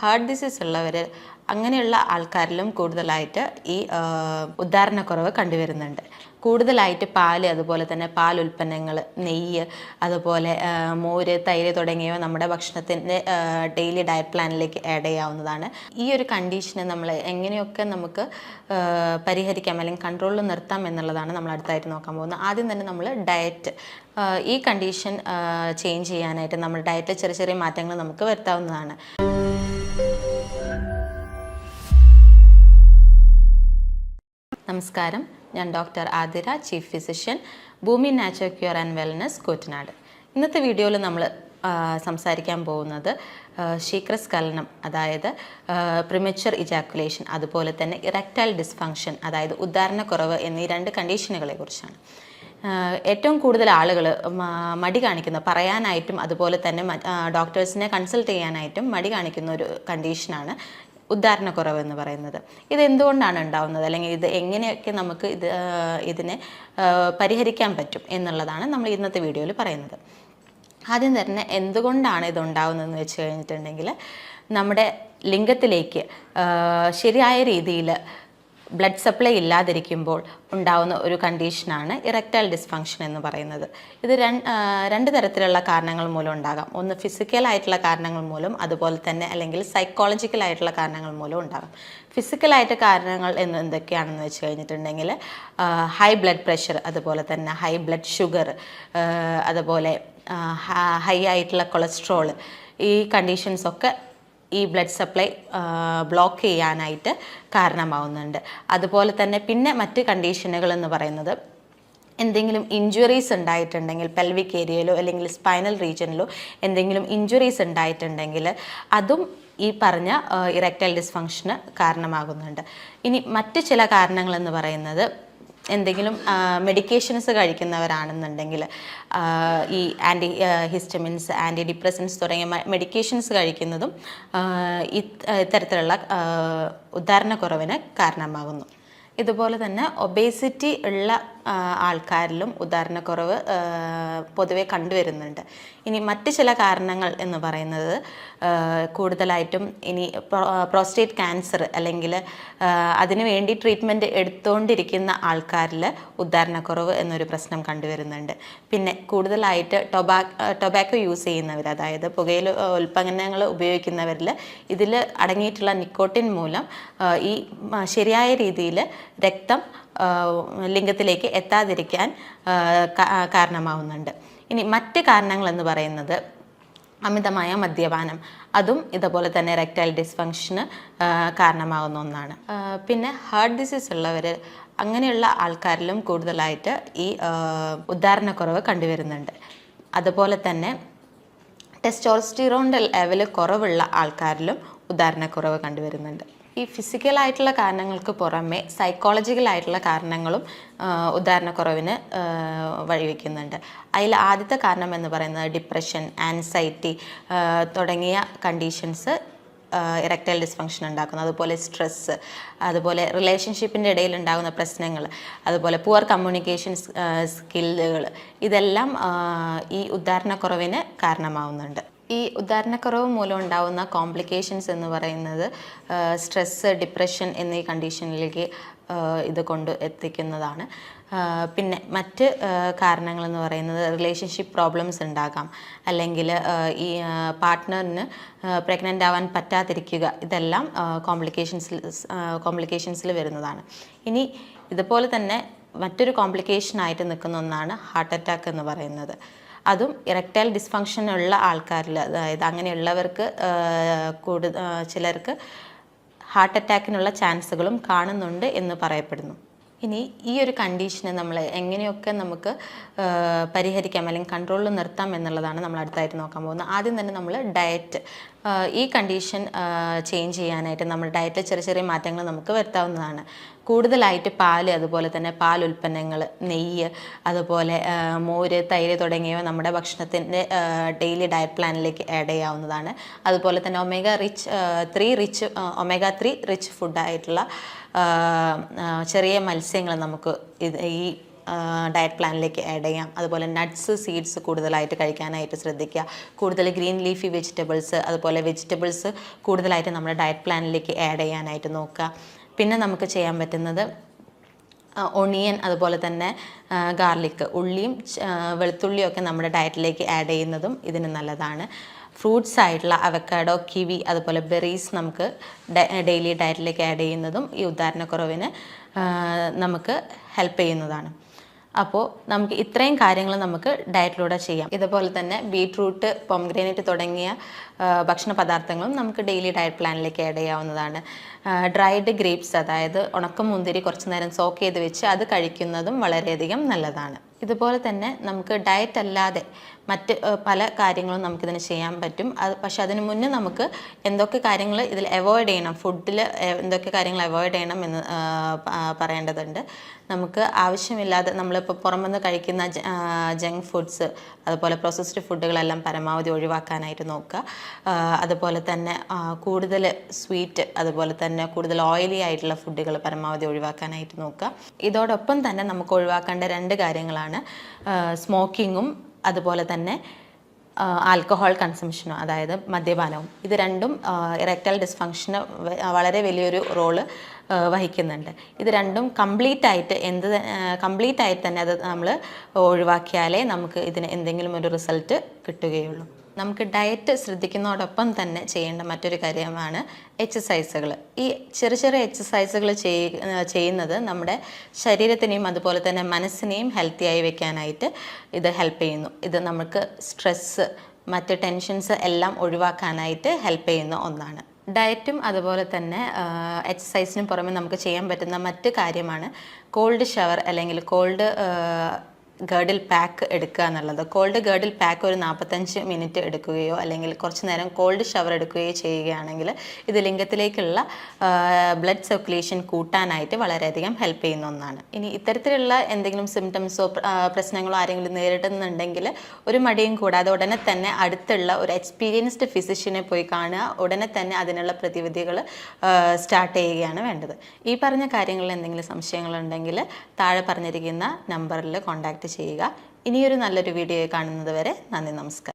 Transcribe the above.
Heart disease ഉള്ളവർ അങ്ങനെയുള്ള ആൾക്കാരിലും കൂടുതലായിട്ട് ഈ ഉദ്ധാരണക്കുറവ് കണ്ടുവരുന്നുണ്ട്. കൂടുതലായിട്ട് പാല്, അതുപോലെ തന്നെ പാൽ ഉൽപ്പന്നങ്ങൾ, നെയ്യ്, അതുപോലെ മോര്, തൈര് തുടങ്ങിയവ നമ്മുടെ ഭക്ഷണത്തിൻ്റെ ഡെയിലി ഡയറ്റ് പ്ലാനിലേക്ക് ആഡ് ചെയ്യാവുന്നതാണ്. ഈ ഒരു കണ്ടീഷനെ നമ്മൾ എങ്ങനെയൊക്കെ നമുക്ക് പരിഹരിക്കാം അല്ലെങ്കിൽ കൺട്രോളിൽ നിർത്താം എന്നുള്ളതാണ് നമ്മൾ അടുത്തായിട്ട് നോക്കാൻ പോകുന്നത്. ആദ്യം തന്നെ നമ്മൾ ഡയറ്റ്, ഈ കണ്ടീഷൻ ചേഞ്ച് ചെയ്യാനായിട്ട് നമ്മൾ ഡയറ്റിൽ ചെറിയ ചെറിയ മാറ്റങ്ങൾ നമുക്ക് വരുത്താവുന്നതാണ്. നമസ്കാരം, ഞാൻ doctor Athira, chief physician, Bhoomi natural cure and wellness, Koottanad. ഇന്നത്തെ വീഡിയോയിൽ നമ്മൾ സംസാരിക്കാൻ പോകുന്നത് ശീഘ്രസ്ഖലനം, അതായത് പ്രിമച്വർ ഇജാക്കുലേഷൻ, അതുപോലെ തന്നെ ഇറക്ടൈൽ ഡിസ്ഫങ്ഷൻ, അതായത് ഉദ്ധാരണക്കുറവ് എന്നീ രണ്ട് കണ്ടീഷനുകളെ കുറിച്ചാണ്. ഏറ്റവും കൂടുതൽ ആളുകൾ മടി കാണിക്കുന്ന, പറയാനായിട്ടും അതുപോലെ തന്നെ ഡോക്ടേഴ്സിനെ കൺസൾട്ട് ചെയ്യാനായിട്ടും മടി കാണിക്കുന്ന ഒരു കണ്ടീഷനാണ് ഉദ്ധാരണക്കുറവ് എന്ന് പറയുന്നത്. ഇത് എന്തുകൊണ്ടാണ് ഉണ്ടാവുന്നത്, അല്ലെങ്കിൽ ഇത് എങ്ങനെയൊക്കെ നമുക്ക് ഇതിനെ പരിഹരിക്കാൻ പറ്റും എന്നുള്ളതാണ് നമ്മൾ ഇന്നത്തെ വീഡിയോയിൽ പറയുന്നത്. ആദ്യം തന്നെ എന്തുകൊണ്ടാണ് ഇതുണ്ടാവുന്നതെന്ന് വെച്ച് കഴിഞ്ഞിട്ടുണ്ടെങ്കിൽ, നമ്മുടെ ലിംഗത്തിലേക്ക് ശരിയായ രീതിയിൽ ബ്ലഡ് സപ്ലൈ ഇല്ലാതിരിക്കുമ്പോൾ ഉണ്ടാവുന്ന ഒരു കണ്ടീഷനാണ് ഇറക്ടൈൽ ഡിസ്ഫങ്ഷൻ എന്ന് പറയുന്നത്. ഇത് രണ്ട് തരത്തിലുള്ള കാരണങ്ങൾ മൂലം ഉണ്ടാകാം. ഒന്ന് ഫിസിക്കലായിട്ടുള്ള കാരണങ്ങൾ മൂലം, അതുപോലെ തന്നെ അല്ലെങ്കിൽ സൈക്കോളജിക്കലായിട്ടുള്ള കാരണങ്ങൾ മൂലം ഉണ്ടാകാം. ഫിസിക്കലായിട്ട് കാരണങ്ങൾ എന്തൊക്കെയാണെന്ന് വെച്ച് കഴിഞ്ഞിട്ടുണ്ടെങ്കിൽ, ഹൈ ബ്ലഡ് പ്രഷർ, അതുപോലെ തന്നെ ഹൈ ബ്ലഡ് ഷുഗർ, അതുപോലെ ഹൈ ആയിട്ടുള്ള കൊളസ്ട്രോൾ, ഈ കണ്ടീഷൻസൊക്കെ ഈ ബ്ലഡ് സപ്ലൈ ബ്ലോക്ക് ചെയ്യാനായിട്ട് കാരണമാവുന്നുണ്ട്. അതുപോലെ തന്നെ പിന്നെ മറ്റ് കണ്ടീഷനുകൾ എന്ന് പറയുന്നത്, എന്തെങ്കിലും ഇഞ്ചുറീസ് ഉണ്ടായിട്ടുണ്ടെങ്കിൽ, പെൽവിക് ഏരിയയിലോ അല്ലെങ്കിൽ സ്പൈനൽ റീജിയനിലോ എന്തെങ്കിലും ഇഞ്ചുറീസ് ഉണ്ടായിട്ടുണ്ടെങ്കിൽ അതും ഈ പറഞ്ഞ ഇറക്ടൈൽ ഡിസ്ഫങ്ഷന് കാരണമാകുന്നുണ്ട്. ഇനി മറ്റ് ചില കാരണങ്ങളെന്ന് പറയുന്നത്, എന്തെങ്കിലും മെഡിക്കേഷൻസ് കഴിക്കുന്നവരാണെന്നുണ്ടെങ്കിൽ, ഈ ആൻറ്റി ഹിസ്റ്റമിൻസ്, ആൻറ്റി ഡിപ്രസൻസ് തുടങ്ങിയ മെഡിക്കേഷൻസ് കഴിക്കുന്നതും ഇത്തരത്തിലുള്ള ഉദ്ധാരണക്കുറവിന് കാരണമാകുന്നു. ഇതുപോലെ തന്നെ ഒബേസിറ്റി ഉള്ള ആൾക്കാരിലും ഉദ്ധാരണക്കുറവ് പൊതുവെ കണ്ടുവരുന്നുണ്ട്. ഇനി മറ്റ് ചില കാരണങ്ങൾ എന്ന് പറയുന്നത്, കൂടുതലായിട്ടും ഇനി പ്രോസ്റ്റേറ്റ് ക്യാൻസർ അല്ലെങ്കിൽ അതിനു വേണ്ടി ട്രീറ്റ്മെൻറ്റ് എടുത്തുകൊണ്ടിരിക്കുന്ന ആൾക്കാരിൽ ഉദ്ധാരണക്കുറവ് എന്നൊരു പ്രശ്നം കണ്ടുവരുന്നുണ്ട്. പിന്നെ കൂടുതലായിട്ട് ടൊബാക്കോ യൂസ് ചെയ്യുന്നവർ, അതായത് പുകയില ഉൽപ്പന്നങ്ങൾ ഉപയോഗിക്കുന്നവരിൽ ഇതിൽ അടങ്ങിയിട്ടുള്ള നിക്കോട്ടിൻ മൂലം ഈ ശരിയായ രീതിയിൽ രക്തം ലിംഗത്തിലേക്ക് എത്താതിരിക്കാൻ കാരണമാവുന്നുണ്ട്. ഇനി മറ്റ് കാരണങ്ങളെന്ന് പറയുന്നത്, അമിതമായ മദ്യപാനം, അതും ഇതുപോലെ തന്നെ ഇറക്ടൈൽ ഡിസ്ഫങ്ഷന് കാരണമാകുന്ന ഒന്നാണ്. പിന്നെ ഹാർട്ട് ഡിസീസ് ഉള്ളവർ അങ്ങനെയുള്ള ആൾക്കാരിലും കൂടുതലായിട്ട് ഈ ഉദ്ധാരണക്കുറവ് കണ്ടുവരുന്നുണ്ട്. അതുപോലെ തന്നെ ടെസ്റ്റോസ്റ്റെറോണിൻ്റെ ലെവൽ കുറവുള്ള ആൾക്കാരിലും ഉദ്ധാരണക്കുറവ് കണ്ടുവരുന്നുണ്ട്. ഈ ഫിസിക്കലായിട്ടുള്ള കാരണങ്ങൾക്ക് പുറമെ സൈക്കോളജിക്കലായിട്ടുള്ള കാരണങ്ങളും ഉദ്ധാരണക്കുറവിന് വഴിവെക്കുന്നുണ്ട്. അതിൽ ആദ്യത്തെ കാരണം എന്ന് പറയുന്നത് ഡിപ്രഷൻ, ആൻസൈറ്റി തുടങ്ങിയ കണ്ടീഷൻസ് ഇറക്ടൈൽ ഡിസ്ഫങ്ഷൻ ഉണ്ടാക്കുന്നു. അതുപോലെ സ്ട്രെസ്സ്, അതുപോലെ റിലേഷൻഷിപ്പിൻ്റെ ഇടയിൽ ഉണ്ടാകുന്ന പ്രശ്നങ്ങൾ, അതുപോലെ പുവർ കമ്മ്യൂണിക്കേഷൻ സ്കില്ലുകൾ, ഇതെല്ലാം ഈ ഉദ്ധാരണക്കുറവിന് കാരണമാവുന്നുണ്ട്. ഈ ഉദ്ധാരണക്കുറവ് മൂലം ഉണ്ടാകുന്ന കോംപ്ലിക്കേഷൻസ് എന്ന് പറയുന്നത്, സ്ട്രെസ്സ്, ഡിപ്രഷൻ എന്നീ കണ്ടീഷനിലേക്ക് ഇത് കൊണ്ട് എത്തിക്കുന്നതാണ്. പിന്നെ മറ്റ് കാരണങ്ങളെന്ന് പറയുന്നത്, റിലേഷൻഷിപ്പ് പ്രോബ്ലംസ് ഉണ്ടാകാം, അല്ലെങ്കിൽ ഈ പാർട്ട്ണറിന് പ്രഗ്നൻ്റ് ആവാൻ പറ്റാതിരിക്കുക, ഇതെല്ലാം കോംപ്ലിക്കേഷൻസിൽ വരുന്നതാണ്. ഇനി ഇതുപോലെ തന്നെ മറ്റൊരു കോംപ്ലിക്കേഷനായിട്ട് നിൽക്കുന്ന ഒന്നാണ് ഹാർട്ട് അറ്റാക്ക് എന്ന് പറയുന്നത്. അതും ഇറക്ടൈൽ ഡിസ്ഫങ്ഷൻ ഉള്ള ആൾക്കാരിൽ, അതായത് അങ്ങനെയുള്ളവർക്ക് ചിലർക്ക് ഹാർട്ട് അറ്റാക്കിനുള്ള ചാൻസുകളും കാണുന്നുണ്ട് എന്ന് പറയപ്പെടുന്നു. ഇനി ഈ ഒരു കണ്ടീഷനെ നമ്മൾ എങ്ങനെയൊക്കെ നമുക്ക് പരിഹരിക്കാം അല്ലെങ്കിൽ കൺട്രോളിൽ നിർത്താം എന്നുള്ളതാണ് നമ്മൾ അടുത്തായിട്ട് നോക്കാൻ പോകുന്നത്. ആദ്യം തന്നെ നമ്മൾ ഡയറ്റ്, ഈ കണ്ടീഷൻ ചേഞ്ച് ചെയ്യാനായിട്ട് നമ്മൾ ഡയറ്റിൽ ചെറിയ ചെറിയ മാറ്റങ്ങൾ നമുക്ക് വരുത്താവുന്നതാണ്. കൂടുതലായിട്ട് പാല്, അതുപോലെ തന്നെ പാൽ ഉൽപ്പന്നങ്ങൾ, നെയ്യ്, അതുപോലെ മോര്, തൈര് തുടങ്ങിയവ നമ്മുടെ ഭക്ഷണത്തിൻ്റെ ഡെയിലി ഡയറ്റ് പ്ലാനിലേക്ക് ആഡ് ചെയ്യാവുന്നതാണ്. അതുപോലെ തന്നെ ഒമേഗ 3 റിച്ച് ഫുഡായിട്ടുള്ള ചെറിയ മത്സ്യങ്ങൾ നമുക്ക് ഈ ഡയറ്റ് പ്ലാനിലേക്ക് ആഡ് ചെയ്യാം. അതുപോലെ നട്ട്സ്, സീഡ്സ് കൂടുതലായിട്ട് കഴിക്കാനായിട്ട് ശ്രദ്ധിക്കുക. കൂടുതൽ ഗ്രീൻ ലീഫി വെജിറ്റബിൾസ്, അതുപോലെ വെജിറ്റബിൾസ് കൂടുതലായിട്ട് നമ്മുടെ ഡയറ്റ് പ്ലാനിലേക്ക് ആഡ് ചെയ്യാനായിട്ട് നോക്കുക. പിന്നെ നമുക്ക് ചെയ്യാൻ പറ്റുന്നത് ഒണിയൻ, അതുപോലെ തന്നെ ഗാർലിക്, ഉള്ളിയും വെളുത്തുള്ളിയും ഒക്കെ നമ്മുടെ ഡയറ്റിലേക്ക് ആഡ് ചെയ്യുന്നതും ഇതിന് നല്ലതാണ്. ഫ്രൂട്ട്സ് ആയിട്ടുള്ള അവക്കാഡോ, കിവി, അതുപോലെ ബെറീസ് നമുക്ക് ഡെയിലി ഡയറ്റിലേക്ക് ആഡ് ചെയ്യുന്നതും ഈ ഉദാഹരണക്കുറവിന് നമുക്ക് ഹെൽപ്പ് ചെയ്യുന്നതാണ്. അപ്പോൾ നമുക്ക് ഇത്രയും കാര്യങ്ങൾ നമുക്ക് ഡയറ്റിലൂടെ ചെയ്യാം. ഇതുപോലെ തന്നെ ബീട്രൂട്ട്, പൊംഗ്രാനൈറ്റ് തുടങ്ങിയ ഭക്ഷണ പദാർത്ഥങ്ങളും നമുക്ക് ഡെയിലി ഡയറ്റ് പ്ലാനിലേക്ക് ആഡ് ചെയ്യാവുന്നതാണ്. ഡ്രൈഡ് ഗ്രേപ്സ്, അതായത് ഉണക്കമുന്തിരി കുറച്ച് നേരം സോക്ക് ചെയ്ത് വെച്ച് അത് കഴിക്കുന്നതും വളരെയധികം നല്ലതാണ്. ഇതുപോലെ തന്നെ നമുക്ക് ഡയറ്റ് അല്ലാതെ മറ്റ് പല കാര്യങ്ങളും നമുക്കിതിന് ചെയ്യാൻ പറ്റും. പക്ഷെ അതിന് മുന്നേ നമുക്ക് എന്തൊക്കെ കാര്യങ്ങൾ ഇതിൽ അവോയ്ഡ് ചെയ്യണം, ഫുഡിൽ എന്തൊക്കെ കാര്യങ്ങൾ അവോയ്ഡ് ചെയ്യണം എന്ന് പറയേണ്ടതുണ്ട്. നമുക്ക് ആവശ്യമില്ലാതെ നമ്മളിപ്പോൾ പുറമെന്ന് കഴിക്കുന്ന ജങ്ക് ഫുഡ്സ്, അതുപോലെ പ്രോസസ്ഡ് ഫുഡുകളെല്ലാം പരമാവധി ഒഴിവാക്കാനായിട്ട് നോക്കുക. അതുപോലെ തന്നെ കൂടുതൽ സ്വീറ്റ്, അതുപോലെ തന്നെ കൂടുതൽ ഓയിലി ആയിട്ടുള്ള ഫുഡുകൾ പരമാവധി ഒഴിവാക്കാനായിട്ട് നോക്കുക. ഇതോടൊപ്പം തന്നെ നമുക്ക് ഒഴിവാക്കേണ്ട 2 കാര്യങ്ങളാണ് സ്മോക്കിങ്ങും അതുപോലെ തന്നെ ആൽക്കഹോൾ കൺസംഷനും, അതായത് മദ്യപാനവും. ഇത് രണ്ടും ഇറക്ടൈൽ ഡിസ്ഫങ്ഷന് വളരെ വലിയൊരു റോള് വഹിക്കുന്നുണ്ട്. ഇത് രണ്ടും കംപ്ലീറ്റ് ആയിട്ട് തന്നെ അത് നമ്മൾ ഒഴിവാക്കിയാലേ നമുക്ക് ഇതിന് എന്തെങ്കിലും ഒരു റിസൾട്ട് കിട്ടുകയുള്ളൂ. നമുക്ക് ഡയറ്റ് ശ്രദ്ധിക്കുന്നതോടൊപ്പം തന്നെ ചെയ്യേണ്ട മറ്റൊരു കാര്യമാണ് എക്സസൈസുകൾ. ഈ ചെറിയ എക്സസൈസുകൾ ചെയ്യുന്നത് നമ്മുടെ ശരീരത്തിനെയും അതുപോലെ തന്നെ മനസ്സിനെയും ഹെൽത്തിയായി വെക്കാനായിട്ട് ഇത് ഹെൽപ്പ് ചെയ്യുന്നു. ഇത് നമുക്ക് സ്ട്രെസ്സ്, മറ്റ് ടെൻഷൻസ് എല്ലാം ഒഴിവാക്കാനായിട്ട് ഹെൽപ്പ് ചെയ്യുന്ന ഒന്നാണ്. ഡയറ്റും അതുപോലെ തന്നെ എക്സസൈസിനും പുറമെ നമുക്ക് ചെയ്യാൻ പറ്റുന്ന മറ്റ് കാര്യമാണ് കോൾഡ് ഷവർ അല്ലെങ്കിൽ കോൾഡ് ഗേർഡിൽ പാക്ക് എടുക്കുക എന്നുള്ളത്. കോൾഡ് ഗേർഡിൽ പാക്ക് ഒരു 45 മിനിറ്റ് എടുക്കുകയോ അല്ലെങ്കിൽ കുറച്ച് നേരം കോൾഡ് ഷവർ എടുക്കുകയോ ചെയ്യുകയാണെങ്കിൽ ഇത് ലിംഗത്തിലേക്കുള്ള ബ്ലഡ് സർക്കുലേഷൻ കൂട്ടാനായിട്ട് വളരെയധികം ഹെൽപ്പ് ചെയ്യുന്ന ഒന്നാണ്. ഇനി ഇത്തരത്തിലുള്ള എന്തെങ്കിലും സിംറ്റംസോ പ്രശ്നങ്ങളോ ആരെങ്കിലും നേരിടുന്നുണ്ടെങ്കിൽ ഒരു മടിയും കൂടാതെ ഉടനെ തന്നെ അടുത്തുള്ള ഒരു എക്സ്പീരിയൻസ്ഡ് ഫിസിഷ്യനെ പോയി കാണുക. ഉടനെ തന്നെ അതിനുള്ള പ്രതിവിധികൾ സ്റ്റാർട്ട് ചെയ്യുകയാണ് വേണ്ടത്. ഈ പറഞ്ഞ കാര്യങ്ങളിൽ എന്തെങ്കിലും സംശയങ്ങളുണ്ടെങ്കിൽ താഴെ പറഞ്ഞിരിക്കുന്ന നമ്പറിൽ കോൺടാക്റ്റ് ചെയ്യുക. ഇനിയൊരു നല്ലൊരു വീഡിയോ കാണുന്നത് വരെ നന്ദി, നമസ്കാരം.